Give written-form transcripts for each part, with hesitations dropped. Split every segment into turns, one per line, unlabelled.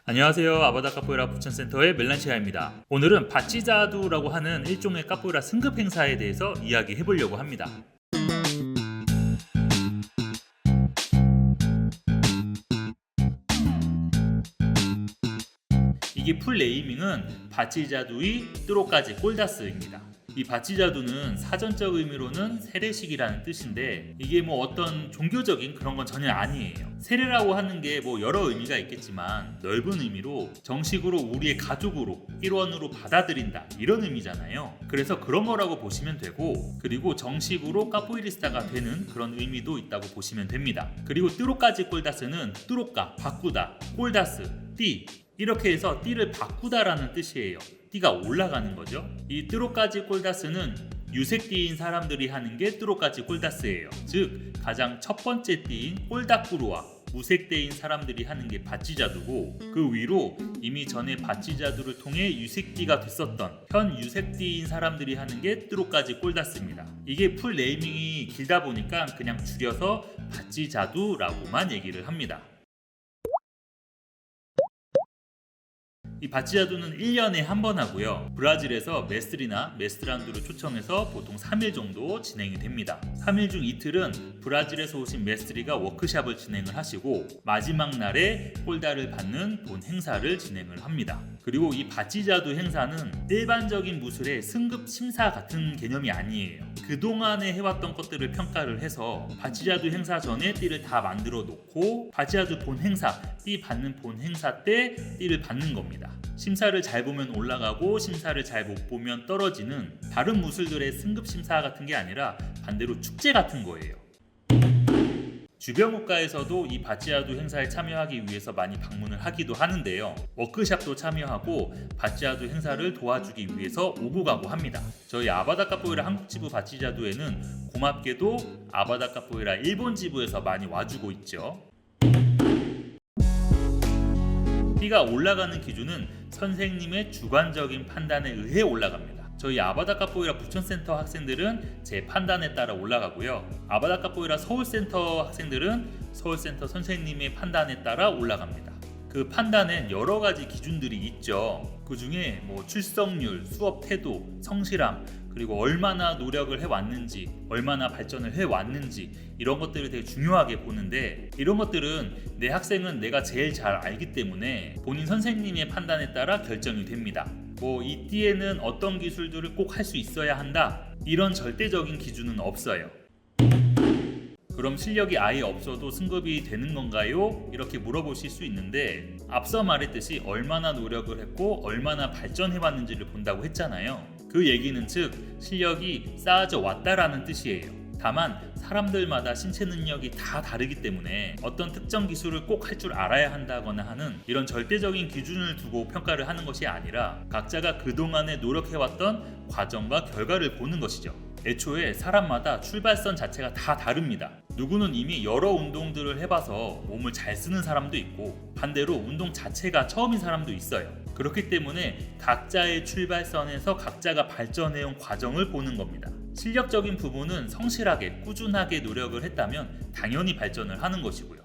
안녕하세요. 아바다 카포에이라 부천센터의 멜란시아입니다. 오늘은 바치자두라고 하는 일종의 카포에이라 승급 행사에 대해서 이야기해 보려고 합니다. 이게 풀 네이밍은 바치자두이 뚜로까지 꼴다스입니다. 이 바치자두는 사전적 의미로는 세례식이라는 뜻인데 이게 어떤 종교적인 그런 건 전혀 아니에요. 세례라고 하는 게 여러 의미가 있겠지만 넓은 의미로 정식으로 우리의 가족으로 일원으로 받아들인다 이런 의미잖아요. 그래서 그런 거라고 보시면 되고, 그리고 정식으로 카포이리스타가 되는 그런 의미도 있다고 보시면 됩니다. 그리고 뚜로까지 꼴다스는 뚜로까 바꾸다, 꼴다스 띠, 이렇게 해서 띠를 바꾸다라는 뜻이에요. 띠가 올라가는 거죠. 이 뚜로까지 꼴다스는 유색띠인 사람들이 하는 게 뚜로까지 꼴다스예요. 즉 가장 첫 번째 띠인 꼴다꾸루와 무색대인 사람들이 하는 게 바치자두고, 그 위로 이미 전에 바치자두를 통해 유색띠가 됐었던 현 유색띠인 사람들이 하는 게 뚜로까지 꼴다스입니다. 이게 풀 네이밍이 길다 보니까 그냥 줄여서 바치자두라고만 얘기를 합니다. 이 바치자두는 1년에 한 번 하고요. 브라질에서 메스트리나 메스트란두를 초청해서 보통 3일 정도 진행이 됩니다. 3일 중 이틀은 브라질에서 오신 메스트리가 워크숍을 진행을 하시고, 마지막 날에 꼴다를 받는 본 행사를 진행을 합니다. 그리고 이 바치자두 행사는 일반적인 무술의 승급 심사 같은 개념이 아니에요. 그동안에 해왔던 것들을 평가를 해서 바치자두 행사 전에 띠를 다 만들어 놓고 바치자두 본 행사, 띠 받는 본 행사 때 띠를 받는 겁니다. 심사를 잘 보면 올라가고 심사를 잘 못 보면 떨어지는 다른 무술들의 승급 심사 같은 게 아니라 반대로 축제 같은 거예요. 주변 국가에서도 이 바치자두 행사에 참여하기 위해서 많이 방문을 하기도 하는데요. 워크숍도 참여하고 바치자두 행사를 도와주기 위해서 오고 가고 합니다. 저희 아바다 카포에이라 한국 지부 바치자두에는 고맙게도 아바다 카포에이라 일본 지부에서 많이 와주고 있죠. 띠가 올라가는 기준은 선생님의 주관적인 판단에 의해 올라갑니다. 저희 아바다 카포에이라 부천센터 학생들은 제 판단에 따라 올라가고요. 아바다 카포에이라 서울센터 학생들은 서울센터 선생님의 판단에 따라 올라갑니다. 그 판단엔 여러 가지 기준들이 있죠. 그 중에 출석률, 수업 태도, 성실함, 그리고 얼마나 노력을 해왔는지, 얼마나 발전을 해왔는지, 이런 것들을 되게 중요하게 보는데, 이런 것들은 내 학생은 내가 제일 잘 알기 때문에 본인 선생님의 판단에 따라 결정이 됩니다. 이 띠에는 어떤 기술들을 꼭 할 수 있어야 한다, 이런 절대적인 기준은 없어요. 그럼 실력이 아예 없어도 승급이 되는 건가요? 이렇게 물어보실 수 있는데, 앞서 말했듯이 얼마나 노력을 했고 얼마나 발전해왔는지를 본다고 했잖아요. 그 얘기는 즉 실력이 쌓아져 왔다라는 뜻이에요. 다만 사람들마다 신체 능력이 다 다르기 때문에 어떤 특정 기술을 꼭 할 줄 알아야 한다거나 하는 이런 절대적인 기준을 두고 평가를 하는 것이 아니라 각자가 그동안에 노력해왔던 과정과 결과를 보는 것이죠. 애초에 사람마다 출발선 자체가 다 다릅니다. 누구는 이미 여러 운동들을 해봐서 몸을 잘 쓰는 사람도 있고, 반대로 운동 자체가 처음인 사람도 있어요. 그렇기 때문에 각자의 출발선에서 각자가 발전해온 과정을 보는 겁니다. 실력적인 부분은 성실하게 꾸준하게 노력을 했다면 당연히 발전을 하는 것이고요.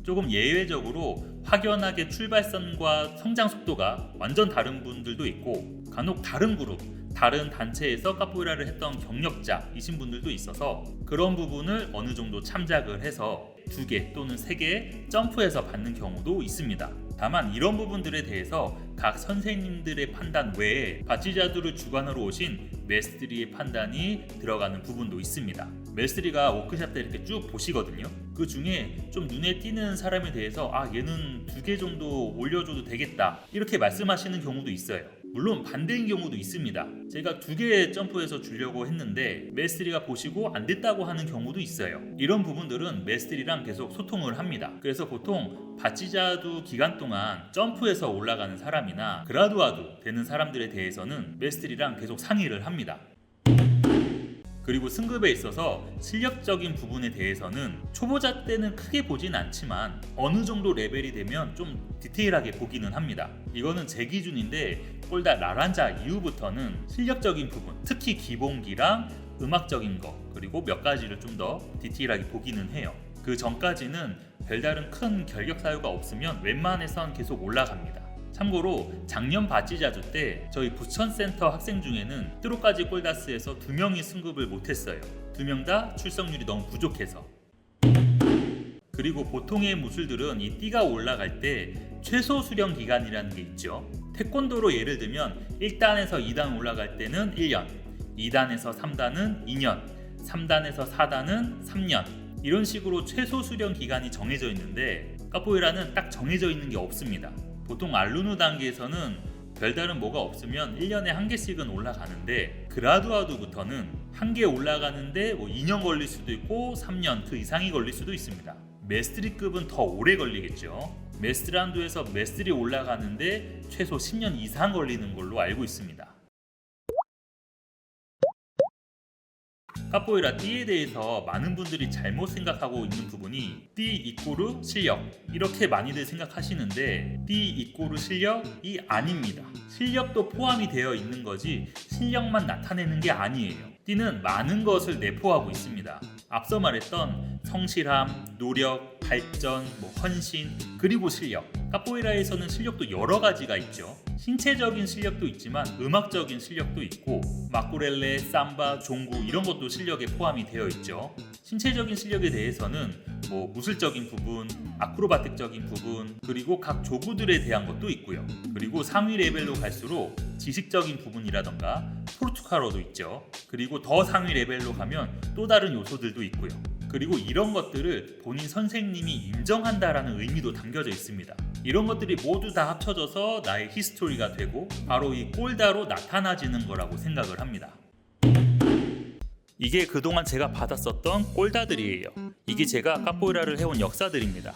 조금 예외적으로 확연하게 출발선과 성장 속도가 완전 다른 분들도 있고, 간혹 다른 그룹, 다른 단체에서 카포에이라를 했던 경력자이신 분들도 있어서 그런 부분을 어느 정도 참작을 해서 2개 또는 3개 점프해서 받는 경우도 있습니다. 다만 이런 부분들에 대해서 각 선생님들의 판단 외에 바치자두를 주관하러 오신 메스트리의 판단이 들어가는 부분도 있습니다. 메스트리가 워크숍 때 이렇게 쭉 보시거든요. 그 중에 좀 눈에 띄는 사람에 대해서 얘는 2개 정도 올려줘도 되겠다, 이렇게 말씀하시는 경우도 있어요. 물론 반대인 경우도 있습니다. 제가 2개 점프해서 주려고 했는데 메스트리가 보시고 안 됐다고 하는 경우도 있어요. 이런 부분들은 메스트리랑 계속 소통을 합니다. 그래서 보통 바치자두 기간 동안 점프해서 올라가는 사람이나 그라두아두 되는 사람들에 대해서는 메스트리랑 계속 상의를 합니다. 그리고 승급에 있어서 실력적인 부분에 대해서는 초보자 때는 크게 보진 않지만 어느 정도 레벨이 되면 좀 디테일하게 보기는 합니다. 이거는 제 기준인데 꼴다 라란자 이후부터는 실력적인 부분, 특히 기본기랑 음악적인 거, 그리고 몇 가지를 좀 더 디테일하게 보기는 해요. 그 전까지는 별다른 큰 결격 사유가 없으면 웬만해선 계속 올라갑니다. 참고로 작년 바찌자주 때 저희 부천센터 학생 중에는 뚜루까지 꼴다스에서 2명이 승급을 못했어요. 2명 다 출석률이 너무 부족해서. 그리고 보통의 무술들은 이 띠가 올라갈 때 최소 수령 기간이라는 게 있죠. 태권도로 예를 들면 1단에서 2단 올라갈 때는 1년, 2단에서 3단은 2년, 3단에서 4단은 3년, 이런 식으로 최소 수령 기간이 정해져 있는데 카포에이라는 딱 정해져 있는 게 없습니다. 보통 알루누 단계에서는 별다른 뭐가 없으면 1년에 1개씩은 올라가는데 그라두아두부터는 1개 올라가는데 2년 걸릴 수도 있고 3년 그 이상이 걸릴 수도 있습니다. 메스트리급은 더 오래 걸리겠죠. 메스트란도에서 메스트리 올라가는데 최소 10년 이상 걸리는 걸로 알고 있습니다. 카포에이라 띠에 대해서 많은 분들이 잘못 생각하고 있는 부분이 띠 이꼬르 실력, 이렇게 많이들 생각하시는데 띠 이꼬르 실력이 아닙니다. 실력도 포함이 되어 있는 거지 실력만 나타내는 게 아니에요. 띠는 많은 것을 내포하고 있습니다. 앞서 말했던 성실함, 노력, 발전, 헌신, 그리고 실력. 카포에이라에서는 실력도 여러 가지가 있죠. 신체적인 실력도 있지만 음악적인 실력도 있고 마쿠렐레, 삼바, 종구 이런 것도 실력에 포함이 되어 있죠. 신체적인 실력에 대해서는 무술적인 부분, 아크로바틱적인 부분, 그리고 각 조구들에 대한 것도 있고요. 그리고 상위 레벨로 갈수록 지식적인 부분이라던가 포르투카로도 있죠. 그리고 더 상위 레벨로 가면 또 다른 요소들도 있고요. 그리고 이런 것들을 본인 선생님이 인정한다라는 의미도 담겨져 있습니다. 이런 것들이 모두 다 합쳐져서 나의 히스토리가 되고 바로 이 꼴다로 나타나지는 거라고 생각을 합니다. 이게 그동안 제가 받았었던 꼴다들이에요. 이게 제가 카포에이라를 해온 역사들입니다.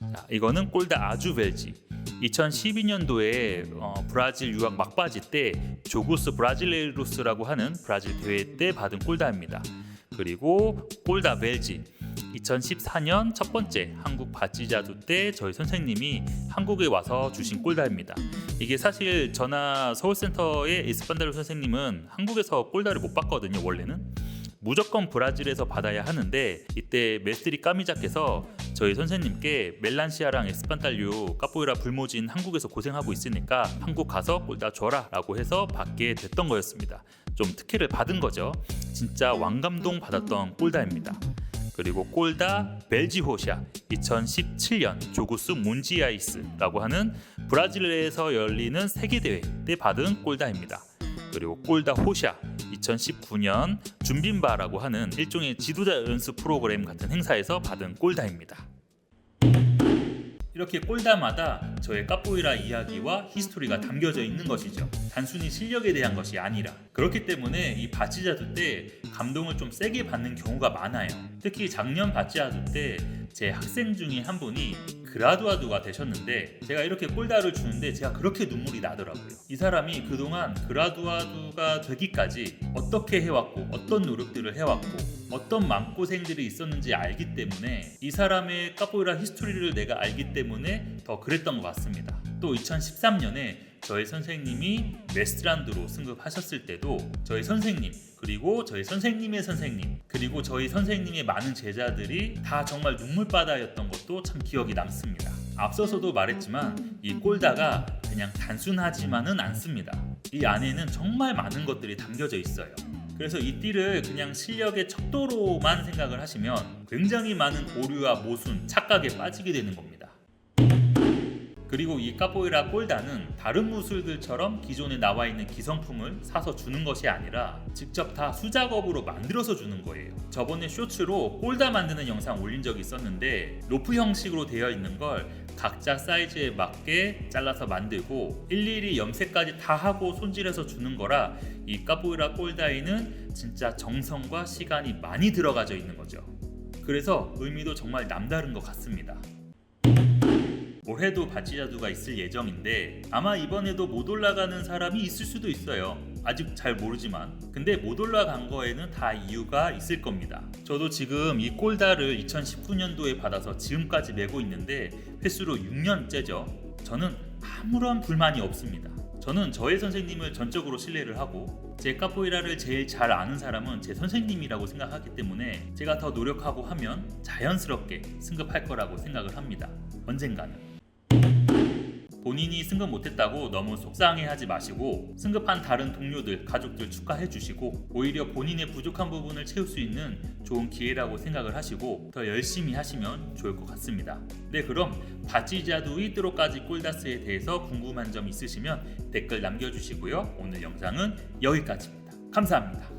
자, 이거는 꼴다 아주벨지. 2012년도에 브라질 유학 막바지 때 조구스 브라질레이로스라고 하는 브라질 대회 때 받은 꼴다입니다. 그리고 꼴다 벨지 2014년 첫 번째 한국 바찌자주 때 저희 선생님이 한국에 와서 주신 꼴다입니다. 이게 사실 저나 서울센터의 에스판다르 선생님은 한국에서 꼴다를 못 받거든요. 원래는 무조건 브라질에서 받아야 하는데 이때 메스트리 까미자께서 저희 선생님께 멜란시아랑 에스판탈류 카포에이라 불모진 한국에서 고생하고 있으니까 한국 가서 꼴다 줘라 라고 해서 받게 됐던 거였습니다. 좀 특혜를 받은 거죠. 진짜 왕감동 받았던 꼴다입니다. 그리고 꼴다 벨지호샤 2017년 조구스 문지아이스라고 하는 브라질에서 열리는 세계대회 때 받은 꼴다입니다. 그리고 꼴다 호샤 2019년 준빈바라고 하는 일종의 지도자 연수 프로그램 같은 행사에서 받은 꼴다입니다. 이렇게 꼴다마다 저의 카포에이라 이야기와 히스토리가 담겨져 있는 것이죠. 단순히 실력에 대한 것이 아니라. 그렇기 때문에 이 바찌자주 때 감동을 좀 세게 받는 경우가 많아요. 특히 작년 바찌자주 때 제 학생 중에 한 분이 그라두아두가 되셨는데 제가 이렇게 꼴다를 주는데 제가 그렇게 눈물이 나더라고요. 이 사람이 그동안 그라두아두가 되기까지 어떻게 해왔고 어떤 노력들을 해왔고 어떤 마음고생들이 있었는지 알기 때문에 이 사람의 카포에이라 히스토리를 내가 알기 때문에 더 그랬던 것 같습니다. 또 2013년에 저희 선생님이 메스트란드로 승급하셨을 때도 저희 선생님 그리고 저희 선생님의 선생님 그리고 저희 선생님의 많은 제자들이 다 정말 눈물바다였던 것도 참 기억이 남습니다. 앞서서도 말했지만 이 꼴다가 그냥 단순하지만은 않습니다. 이 안에는 정말 많은 것들이 담겨져 있어요. 그래서 이 띠를 그냥 실력의 척도로만 생각을 하시면 굉장히 많은 오류와 모순, 착각에 빠지게 되는 겁니다. 그리고 이 카포에이라 꼴다는 다른 무술들처럼 기존에 나와 있는 기성품을 사서 주는 것이 아니라 직접 다 수작업으로 만들어서 주는 거예요. 저번에 쇼츠로 꼴다 만드는 영상 올린 적이 있었는데 로프 형식으로 되어 있는 걸 각자 사이즈에 맞게 잘라서 만들고 일일이 염색까지 다 하고 손질해서 주는 거라 이 카포에이라 꼴다에는 진짜 정성과 시간이 많이 들어가져 있는 거죠. 그래서 의미도 정말 남다른 것 같습니다. 올해도 바찌자주가 있을 예정인데 아마 이번에도 못 올라가는 사람이 있을 수도 있어요. 아직 잘 모르지만 근데 못 올라간 거에는 다 이유가 있을 겁니다. 저도 지금 이 꼴다를 2019년도에 받아서 지금까지 메고 있는데 횟수로 6년째죠. 저는 아무런 불만이 없습니다. 저는 저의 선생님을 전적으로 신뢰를 하고 제 카포에이라를 제일 잘 아는 사람은 제 선생님이라고 생각하기 때문에 제가 더 노력하고 하면 자연스럽게 승급할 거라고 생각을 합니다. 언젠가는. 본인이 승급 못했다고 너무 속상해하지 마시고 승급한 다른 동료들, 가족들 축하해 주시고 오히려 본인의 부족한 부분을 채울 수 있는 좋은 기회라고 생각을 하시고 더 열심히 하시면 좋을 것 같습니다. 네, 그럼 바찌자두 이뚜로까지 꼴다스에 대해서 궁금한 점 있으시면 댓글 남겨주시고요. 오늘 영상은 여기까지입니다. 감사합니다.